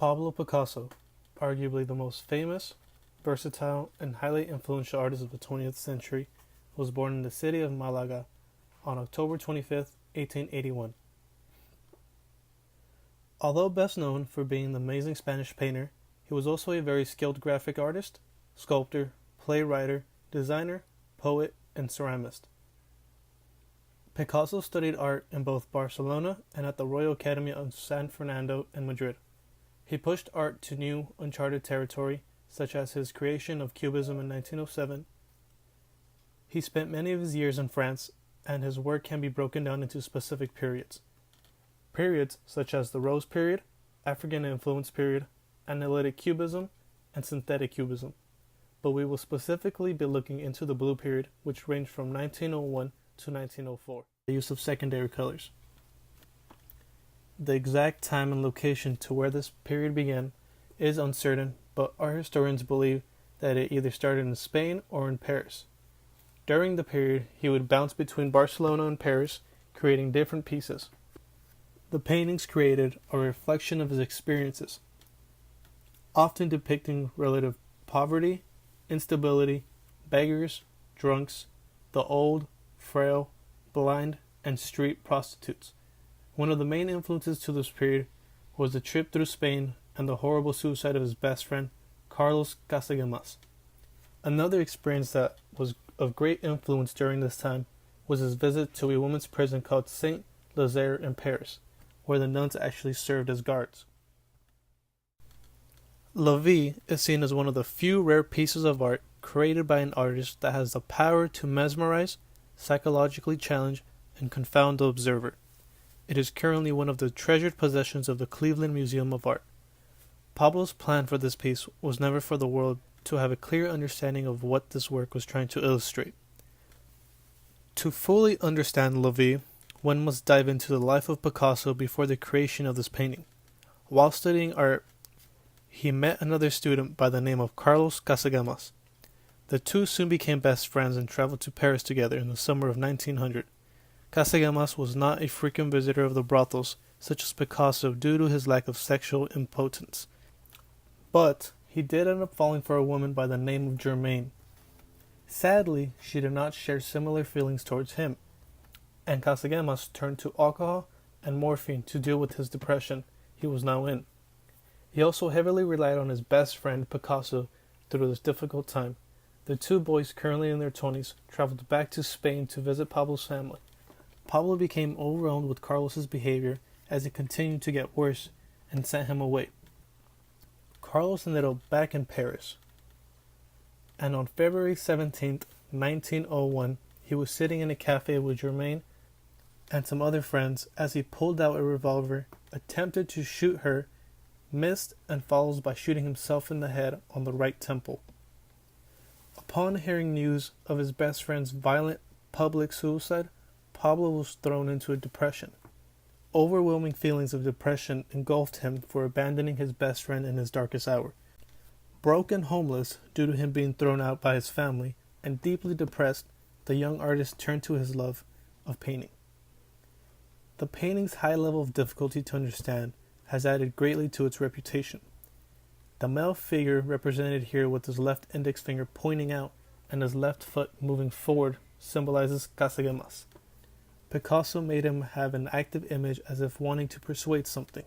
Pablo Picasso, arguably the most famous, versatile, and highly influential artist of the 20th century, was born in the city of Malaga on October 25th, 1881. Although best known for being an amazing Spanish painter, he was also a very skilled graphic artist, sculptor, playwright, designer, poet, and ceramist. Picasso studied art in both Barcelona and at the Royal Academy of San Fernando in Madrid. He pushed art to new, uncharted territory, such as his creation of Cubism in 1907. He spent many of his years in France, and his work can be broken down into specific periods. Periods such as the Rose Period, African Influence Period, Analytic Cubism, and Synthetic Cubism. But we will specifically be looking into the Blue Period, which ranged from 1901 to 1904. The use of secondary colors. The exact time and location to where this period began is uncertain, but art historians believe that it either started in Spain or in Paris. During the period, he would bounce between Barcelona and Paris, creating different pieces. The paintings created are a reflection of his experiences, often depicting relative poverty, instability, beggars, drunks, the old, frail, blind, and street prostitutes. One of the main influences to this period was the trip through Spain and the horrible suicide of his best friend, Carlos Casagemas. Another experience that was of great influence during this time was his visit to a women's prison called Saint Lazare in Paris, where the nuns actually served as guards. La Vie is seen as one of the few rare pieces of art created by an artist that has the power to mesmerize, psychologically challenge, and confound the observer. It is currently one of the treasured possessions of the Cleveland Museum of Art. Pablo's plan for this piece was never for the world to have a clear understanding of what this work was trying to illustrate. To fully understand La Vie, one must dive into the life of Picasso before the creation of this painting. While studying art, he met another student by the name of Carlos Casagemas. The two soon became best friends and traveled to Paris together in the summer of 1900. Casagemas was not a frequent visitor of the brothels, such as Picasso, due to his lack of sexual impotence. But he did end up falling for a woman by the name of Germaine. Sadly, she did not share similar feelings towards him, and Casagemas turned to alcohol and morphine to deal with his depression he was now in. He also heavily relied on his best friend Picasso through this difficult time. The two boys, currently in their 20s, traveled back to Spain to visit Pablo's family. Pablo became overwhelmed with Carlos's behavior as it continued to get worse and sent him away. Carlos ended up back in Paris, and on February 17th, 1901, he was sitting in a cafe with Germaine and some other friends as he pulled out a revolver, attempted to shoot her, missed, and follows by shooting himself in the head on the right temple. Upon hearing news of his best friend's violent public suicide, Pablo was thrown into a depression. Overwhelming feelings of depression engulfed him for abandoning his best friend in his darkest hour. Broke and homeless due to him being thrown out by his family, and deeply depressed, the young artist turned to his love of painting. The painting's high level of difficulty to understand has added greatly to its reputation. The male figure represented here with his left index finger pointing out and his left foot moving forward symbolizes Casagemas. Picasso made him have an active image as if wanting to persuade something.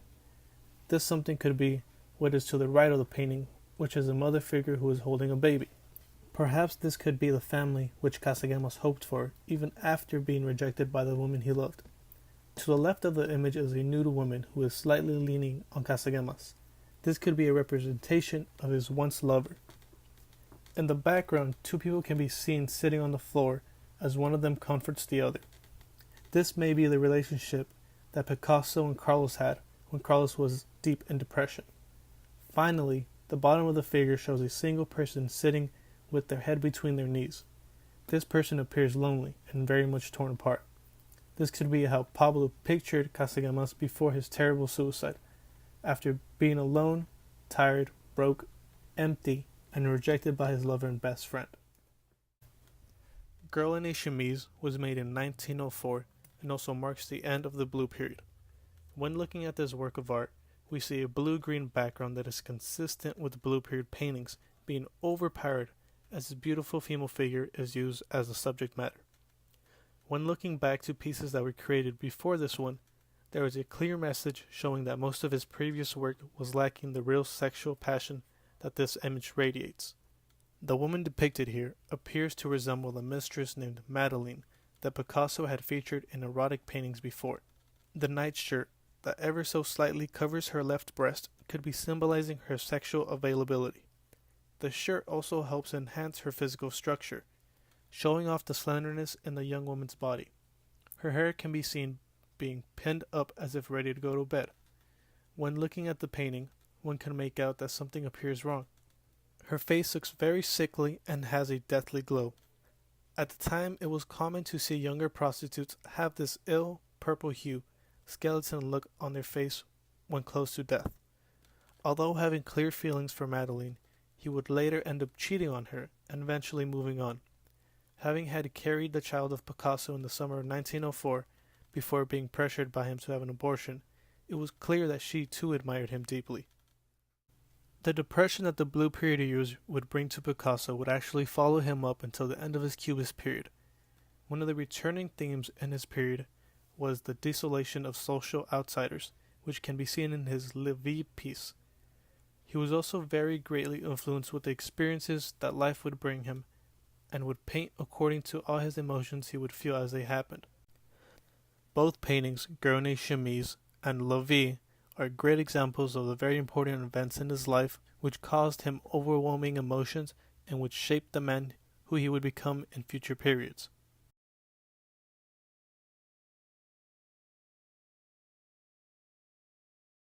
This something could be what is to the right of the painting, which is a mother figure who is holding a baby. Perhaps this could be the family which Casagemas hoped for, even after being rejected by the woman he loved. To the left of the image is a nude woman who is slightly leaning on Casagemas. This could be a representation of his once lover. In the background, two people can be seen sitting on the floor as one of them comforts the other. This may be the relationship that Picasso and Carlos had when Carlos was deep in depression. Finally, the bottom of the figure shows a single person sitting with their head between their knees. This person appears lonely and very much torn apart. This could be how Pablo pictured Casagemas before his terrible suicide, after being alone, tired, broke, empty, and rejected by his lover and best friend. Girl in a Chemise was made in 1904 and also marks the end of the Blue Period. When looking at this work of art, we see a blue-green background that is consistent with blue period paintings being overpowered as his beautiful female figure is used as the subject matter. When looking back to pieces that were created before this one, there is a clear message showing that most of his previous work was lacking the real sexual passion that this image radiates. The woman depicted here appears to resemble a mistress named Madeleine that Picasso had featured in erotic paintings before. The nightshirt that ever so slightly covers her left breast could be symbolizing her sexual availability. The shirt also helps enhance her physical structure, showing off the slenderness in the young woman's body. Her hair can be seen being pinned up as if ready to go to bed. When looking at the painting, one can make out that something appears wrong. Her face looks very sickly and has a deathly glow. At the time, it was common to see younger prostitutes have this ill purple hue, skeleton look on their face when close to death. Although having clear feelings for Madeleine, he would later end up cheating on her and eventually moving on. Having had carried the child of Picasso in the summer of 1904, before being pressured by him to have an abortion, it was clear that she too admired him deeply. The depression that the Blue Period years would bring to Picasso would actually follow him up until the end of his Cubist period. One of the returning themes in his period was the desolation of social outsiders, which can be seen in his La Vie piece. He was also very greatly influenced with the experiences that life would bring him, and would paint according to all his emotions he would feel as they happened. Both paintings, Girl in a Chemise and La Vie, are great examples of the very important events in his life which caused him overwhelming emotions and which shaped the man who he would become in future periods.